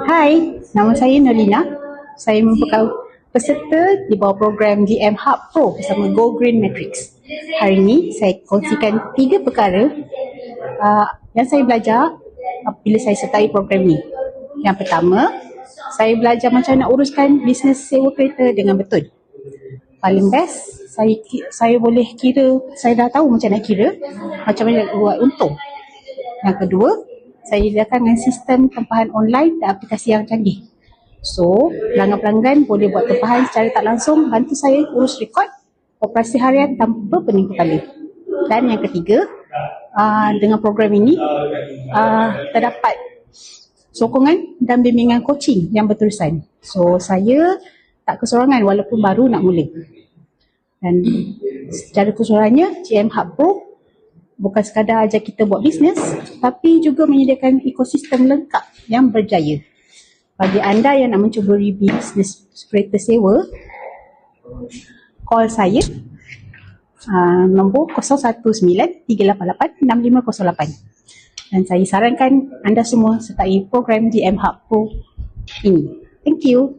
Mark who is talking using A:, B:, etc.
A: Hai, nama saya Nolina. Saya merupakan peserta di bawah program GM Hub Pro bersama Go Green Matrix. Hari ini saya kongsikan 3 perkara yang saya belajar apabila saya sertai program ini. Yang pertama, saya belajar macam nak uruskan bisnes sewa kereta dengan betul. Paling best, saya boleh kira, saya dah tahu macam nak kira, macam mana nak buat untung. Yang kedua, saya sediakan dengan sistem tempahan online dan aplikasi yang canggih. So, pelanggan-pelanggan boleh buat tempahan secara tak langsung, bantu saya urus rekod operasi harian tanpa pening kepala. Dan yang ketiga, dengan program ini, terdapat sokongan dan bimbingan coaching yang berterusan. So, saya tak kesorangan walaupun baru nak mula. Dan secara keseluruhannya, GM Hub Pro bukan sekadar ajar kita buat bisnes, tapi juga menyediakan ekosistem lengkap yang berjaya. Bagi anda yang nak mencuburi bisnes kereta sewa, call saya nombor 019-388-6508 dan saya sarankan anda semua sertai program GM Hub Pro ini. Thank you.